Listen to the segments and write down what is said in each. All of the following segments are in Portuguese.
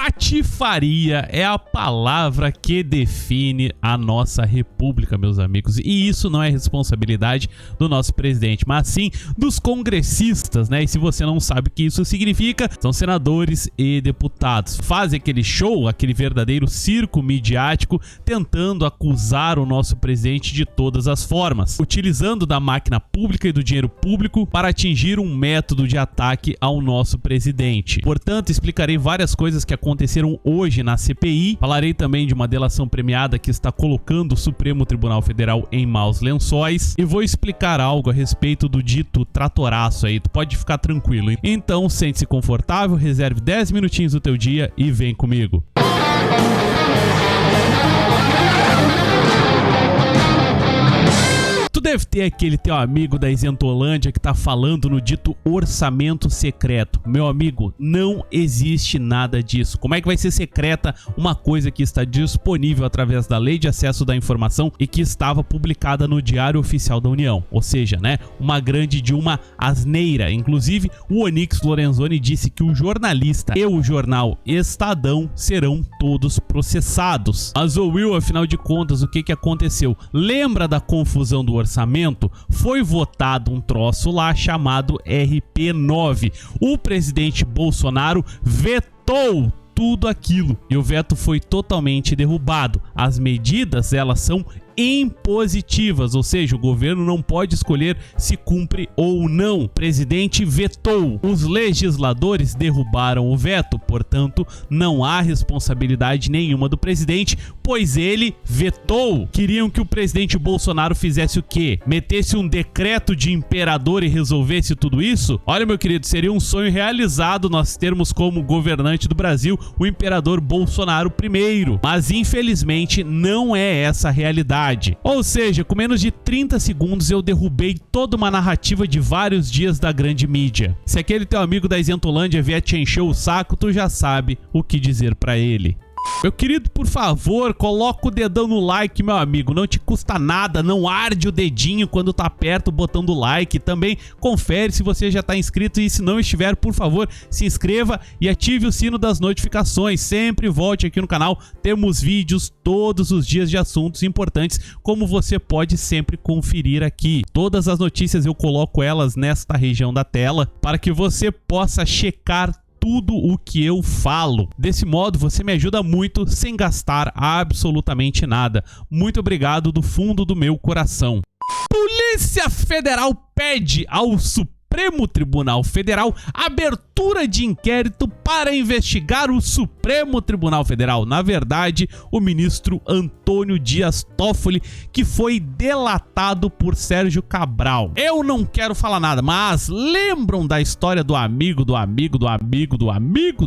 Patifaria é a palavra que define a nossa república, meus amigos. E isso não é responsabilidade do nosso presidente, mas sim dos congressistas, né? E se você não sabe o que isso significa, são senadores e deputados. Fazem aquele show, aquele verdadeiro circo midiático, tentando acusar o nosso presidente de todas as formas, utilizando da máquina pública e do dinheiro público para atingir um método de ataque ao nosso presidente. Portanto, explicarei várias coisas que aconteceram hoje na CPI, falarei também de uma delação premiada que está colocando o Supremo Tribunal Federal em maus lençóis e vou explicar algo a respeito do dito tratoraço aí, tu pode ficar tranquilo. Então, sente-se confortável, reserve 10 minutinhos do teu dia e vem comigo. Tu deve ter aquele teu amigo da Isentolândia que tá falando no dito orçamento secreto. Meu amigo, não existe nada disso. Como é que vai ser secreta uma coisa que está disponível através da Lei de Acesso da Informação e que estava publicada no Diário Oficial da União? Ou seja, né, uma grande de uma asneira. Inclusive, o Onyx Lorenzoni disse que o jornalista e o jornal Estadão serão todos processados. Mas o Will, afinal de contas, o que aconteceu? Lembra da confusão do orçamento? Foi votado um troço lá chamado RP9. O presidente Bolsonaro vetou tudo aquilo e o veto foi totalmente derrubado. As medidas, elas são impositivas, ou seja, o governo não pode escolher se cumpre ou não. O presidente vetou. Os legisladores derrubaram o veto, portanto, não há responsabilidade nenhuma do presidente, pois ele vetou. Queriam que o presidente Bolsonaro fizesse o quê? Metesse um decreto de imperador e resolvesse tudo isso? Olha, meu querido, seria um sonho realizado nós termos como governante do Brasil o imperador Bolsonaro I, mas infelizmente não é essa a realidade. Ou seja, com menos de 30 segundos eu derrubei toda uma narrativa de vários dias da grande mídia. Se aquele teu amigo da Isentolândia vier te encher o saco, tu já sabe o que dizer pra ele. Meu querido, por favor, coloca o dedão no like, meu amigo, não te custa nada, não arde o dedinho quando tá perto botando like. Também confere se você já tá inscrito e se não estiver, por favor, se inscreva e ative o sino das notificações. Sempre volte aqui no canal, temos vídeos todos os dias de assuntos importantes, como você pode sempre conferir aqui. Todas as notícias eu coloco elas nesta região da tela para que você possa checar tudo o que eu falo. Desse modo, você me ajuda muito sem gastar absolutamente nada. Muito obrigado do fundo do meu coração. Polícia Federal pede ao Supremo Tribunal Federal abertura de inquérito para investigar o Supremo Tribunal Federal. Na verdade, o ministro Antônio Dias Toffoli, que foi delatado por Sérgio Cabral. Eu não quero falar nada, mas lembram da história do amigo do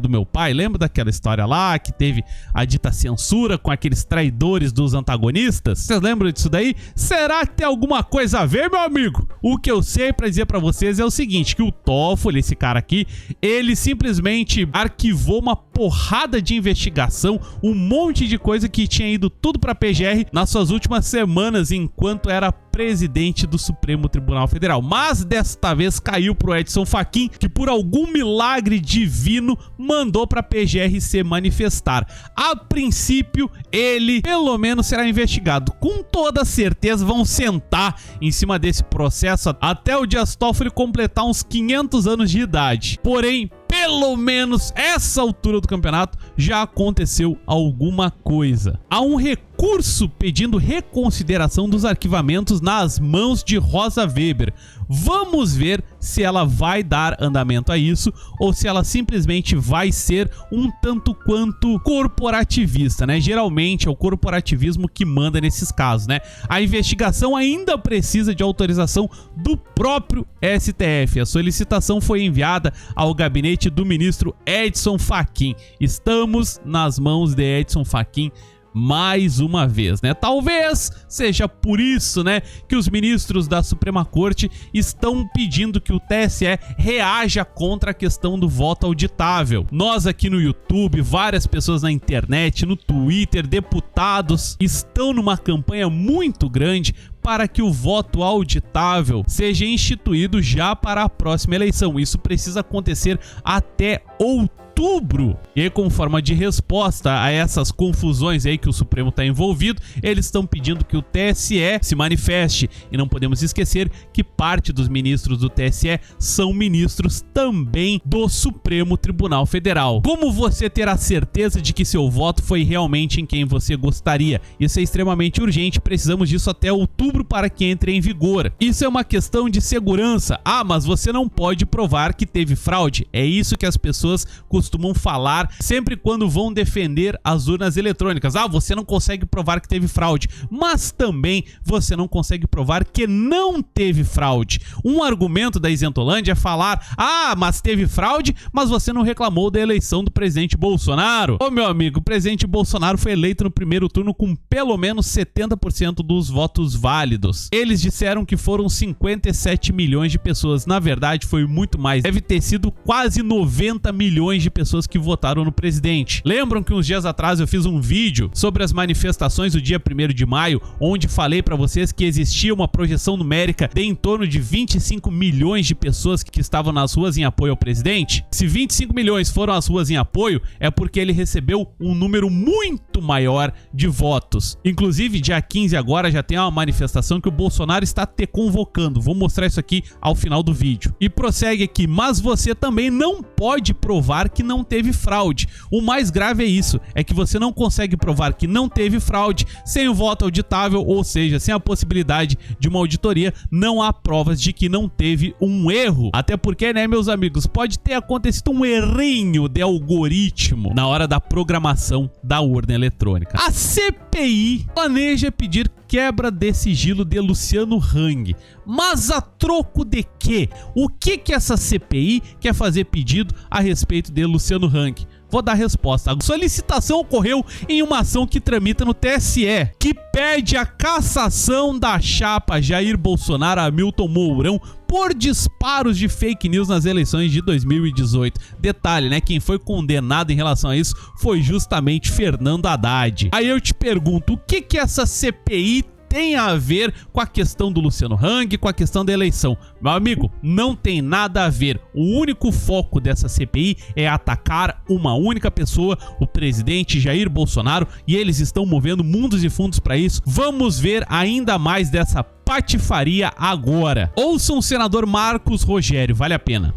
meu pai? Lembra daquela história lá que teve a dita censura com aqueles traidores dos antagonistas? Vocês lembram disso daí? Será que tem alguma coisa a ver, meu amigo? O que eu sei pra dizer pra vocês é o seguinte, que o Toffoli, esse cara aqui, ele simplesmente arquivou uma porrada de investigação, um monte de coisa que tinha ido tudo pra PGR nas suas últimas semanas enquanto era presidente do Supremo Tribunal Federal. Mas desta vez caiu pro Edson Fachin, que por algum milagre divino mandou pra PGR se manifestar. A princípio, ele pelo menos será investigado. Com toda certeza vão sentar em cima desse processo até o Dias Toffoli completar uns 500 anos de idade. Porém, pelo menos essa altura do campeonato já aconteceu alguma coisa. Há um recurso pedindo reconsideração dos arquivamentos nas mãos de Rosa Weber. Vamos ver se ela vai dar andamento a isso ou se ela simplesmente vai ser um tanto quanto corporativista, né? Geralmente é o corporativismo que manda nesses casos, né? A investigação ainda precisa de autorização do próprio STF. A solicitação foi enviada ao gabinete do ministro Edson Fachin. Estamos nas mãos de Edson Fachin mais uma vez, né? Talvez seja por isso, né, que os ministros da Suprema Corte estão pedindo que o TSE reaja contra a questão do voto auditável. Nós aqui no YouTube, várias pessoas na internet, no Twitter, deputados estão numa campanha muito grande para que o voto auditável seja instituído já para a próxima eleição. Isso precisa acontecer até outubro. outubro. E aí, como forma de resposta a essas confusões aí que o Supremo está envolvido, eles estão pedindo que o TSE se manifeste. E não podemos esquecer que parte dos ministros do TSE são ministros também do Supremo Tribunal Federal. Como você ter a certeza de que seu voto foi realmente em quem você gostaria? Isso é extremamente urgente, precisamos disso até outubro para que entre em vigor. Isso é uma questão de segurança. Ah, mas você não pode provar que teve fraude. É isso que as pessoas costumam falar sempre quando vão defender as urnas eletrônicas. Ah, você não consegue provar que teve fraude, mas também você não consegue provar que não teve fraude. Um argumento da Isentolândia é falar: ah, mas teve fraude, mas você não reclamou da eleição do presidente Bolsonaro. Ô meu amigo, o presidente Bolsonaro foi eleito no primeiro turno com pelo menos 70% dos votos válidos. Eles disseram que foram 57 milhões de pessoas. Na verdade, foi muito mais. Deve ter sido quase 90 milhões de pessoas que votaram no presidente. Lembram que uns dias atrás eu fiz um vídeo sobre as manifestações do dia 1º de maio, onde falei pra vocês que existia uma projeção numérica de em torno de 25 milhões de pessoas que estavam nas ruas em apoio ao presidente? Se 25 milhões foram às ruas em apoio, é porque ele recebeu um número muito maior de votos. Inclusive, dia 15 agora já tem uma manifestação que o Bolsonaro está te convocando. Vou mostrar isso aqui ao final do vídeo. E prossegue aqui: mas você também não pode provar que não teve fraude. O mais grave é isso, é que você não consegue provar que não teve fraude sem o voto auditável, ou seja, sem a possibilidade de uma auditoria. Não há provas de que não teve um erro. Até porque, né, meus amigos, pode ter acontecido um errinho de algoritmo na hora da programação da urna eletrônica. A CPI planeja pedir quebra de sigilo de Luciano Hang. Mas a troco de quê? O que essa CPI quer fazer pedido a respeito de Luciano Hang? Vou dar a resposta. A solicitação ocorreu em uma ação que tramita no TSE, que pede a cassação da chapa Jair Bolsonaro Hamilton Mourão por disparos de fake news nas eleições de 2018. Detalhe, né? Quem foi condenado em relação a isso foi justamente Fernando Haddad. Aí eu te pergunto, o que essa CPI tem a ver com a questão do Luciano Hang, com a questão da eleição? Meu amigo, não tem nada a ver. O único foco dessa CPI é atacar uma única pessoa, o presidente Jair Bolsonaro, e eles estão movendo mundos e fundos para isso. Vamos ver ainda mais dessa patifaria agora. Ouçam o senador Marcos Rogério, vale a pena.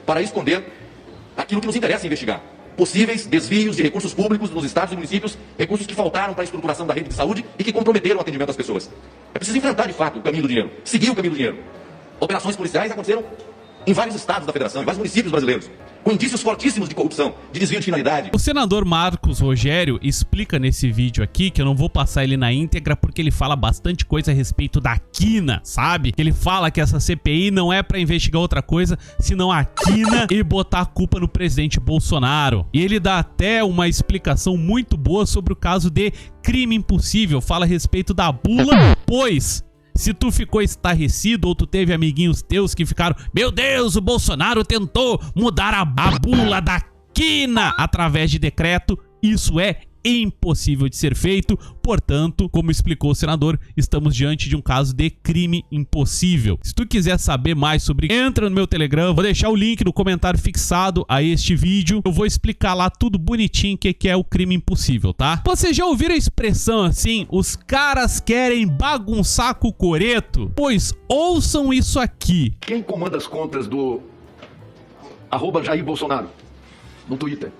Para esconder aquilo que nos interessa investigar: possíveis desvios de recursos públicos nos estados e municípios, recursos que faltaram para a estruturação da rede de saúde e que comprometeram o atendimento às pessoas. É preciso enfrentar, de fato, o caminho do dinheiro, seguir o caminho do dinheiro. Operações policiais aconteceram em vários estados da federação, em vários municípios brasileiros, com indícios fortíssimos de corrupção, de desvio de finalidade. O senador Marcos Rogério explica nesse vídeo aqui, que eu não vou passar ele na íntegra porque ele fala bastante coisa a respeito da quina, sabe? Ele fala que essa CPI não é pra investigar outra coisa senão a quina e botar a culpa no presidente Bolsonaro. E ele dá até uma explicação muito boa sobre o caso de crime impossível, fala a respeito da bula, pois se tu ficou estarrecido ou tu teve amiguinhos teus que ficaram: meu Deus, o Bolsonaro tentou mudar a bula da quina através de decreto, isso é impossível de ser feito. Portanto, como explicou o senador, estamos diante de um caso de crime impossível. Se tu quiser saber mais sobre, entra no meu Telegram, vou deixar o link no comentário fixado a este vídeo. Eu vou explicar lá tudo bonitinho o que é o crime impossível, tá? Vocês já ouviram a expressão assim: os caras querem bagunçar com o coreto? Pois ouçam isso aqui. Quem comanda as contas do @Jair Bolsonaro no Twitter?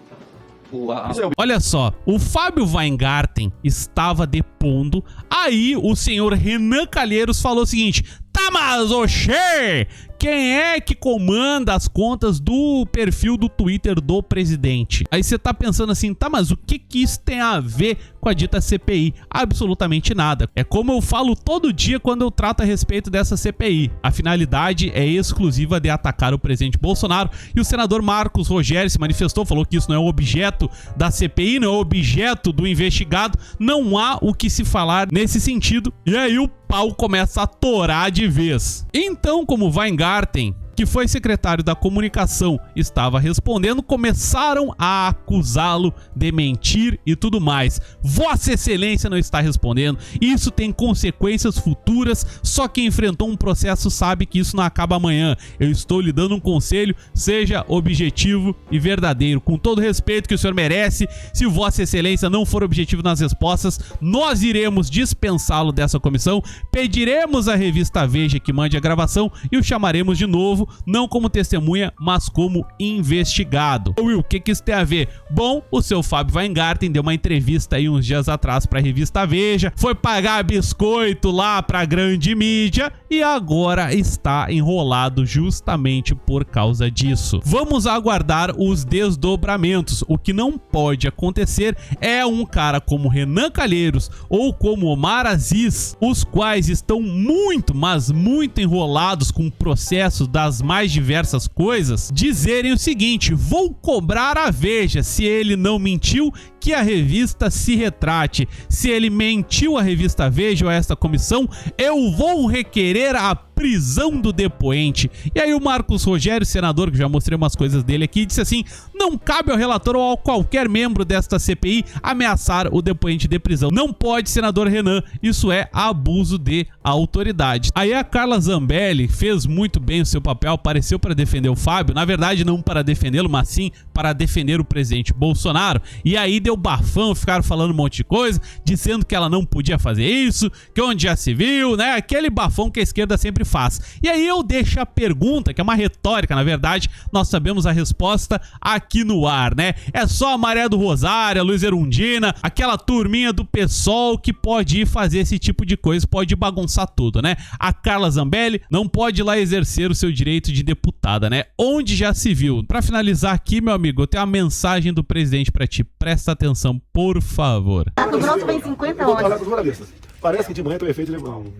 Olha só, o Fábio Weingarten estava depondo, aí o senhor Renan Calheiros falou o seguinte: tá, mas oxê, quem é que comanda as contas do perfil do Twitter do presidente? Aí você tá pensando assim: tá, mas o que isso tem a ver com a dita CPI? Absolutamente nada. É como eu falo todo dia quando eu trato a respeito dessa CPI. A finalidade é exclusiva de atacar o presidente Bolsonaro, e o senador Marcos Rogério se manifestou, falou que isso não é objeto da CPI, não é objeto do investigado, não há o que se falar nesse sentido. E aí o pau começa a torar de vez. Então, como Weingarten que foi secretário da comunicação, estava respondendo, começaram a acusá-lo de mentir e tudo mais. Vossa Excelência não está respondendo, isso tem consequências futuras, só quem enfrentou um processo sabe que isso não acaba amanhã. Eu estou lhe dando um conselho, seja objetivo e verdadeiro, com todo o respeito que o senhor merece. Se Vossa Excelência não for objetivo nas respostas, nós iremos dispensá-lo dessa comissão, pediremos à revista Veja que mande a gravação e o chamaremos de novo, não como testemunha, mas como investigado. Will, o que isso tem a ver? Bom, o seu Fábio Weingarten deu uma entrevista aí uns dias atrás para a revista Veja, foi pagar biscoito lá para a grande mídia e agora está enrolado justamente por causa disso. Vamos aguardar os desdobramentos. O que não pode acontecer é um cara como Renan Calheiros ou como Omar Aziz, os quais estão muito, mas muito enrolados com processos das mais diversas coisas, dizerem o seguinte: vou cobrar a Veja, se ele não mentiu, que a revista se retrate. Se ele mentiu à revista Veja ou a esta comissão, eu vou requerer a prisão do depoente. E aí o Marcos Rogério, senador, que já mostrei umas coisas dele aqui, disse assim: não cabe ao relator ou a qualquer membro desta CPI ameaçar o depoente de prisão. Não pode, senador Renan, isso é abuso de autoridade. Aí a Carla Zambelli fez muito bem o seu papel, apareceu para defender o Fábio, na verdade não para defendê-lo, mas sim para defender o presidente Bolsonaro, e aí deu bafão, ficaram falando um monte de coisa, dizendo que ela não podia fazer isso, que onde já se viu, né, aquele bafão que a esquerda sempre faz. E aí eu deixo a pergunta, que é uma retórica, na verdade, nós sabemos a resposta aqui no ar, né, é só a Maria do Rosário, a Luiz Erundina, aquela turminha do PSOL que pode ir fazer esse tipo de coisa, pode bagunçar tudo, né. A Carla Zambelli não pode ir lá exercer o seu direito de deputada, né, onde já se viu. Pra finalizar aqui, meu amigo, eu tenho uma mensagem do presidente pra ti, presta atenção, por favor. Mato Grosso tem 50 horas. Parece que de manhã tem feito um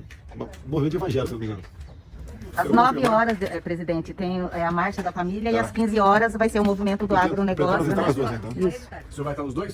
movimento de evangelho, se não me engano. Às 9 horas, presidente, tem a Marcha da Família, e às 15 horas vai ser o movimento do agronegócio. Né? Isso. O senhor vai estar nos dois?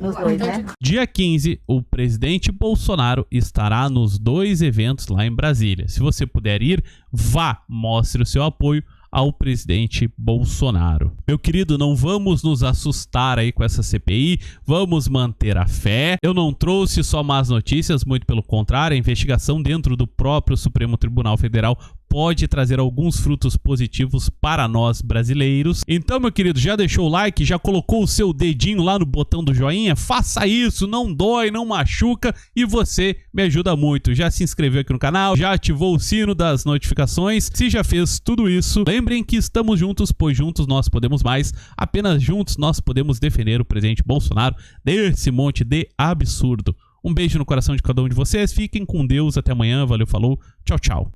Nos dois, né? Dia 15, o presidente Bolsonaro estará nos dois eventos lá em Brasília. Se você puder ir, vá, mostre o seu apoio ao presidente Bolsonaro. Meu querido, não vamos nos assustar aí com essa CPI, vamos manter a fé. Eu não trouxe só más notícias, muito pelo contrário, a investigação dentro do próprio Supremo Tribunal Federal pode trazer alguns frutos positivos para nós brasileiros. Então, meu querido, já deixou o like, já colocou o seu dedinho lá no botão do joinha? Faça isso, não dói, não machuca e você me ajuda muito. Já se inscreveu aqui no canal, já ativou o sino das notificações? Se já fez tudo isso, lembrem que estamos juntos, pois juntos nós podemos mais. Apenas juntos nós podemos defender o presidente Bolsonaro desse monte de absurdo. Um beijo no coração de cada um de vocês, fiquem com Deus, até amanhã, valeu, falou, tchau, tchau.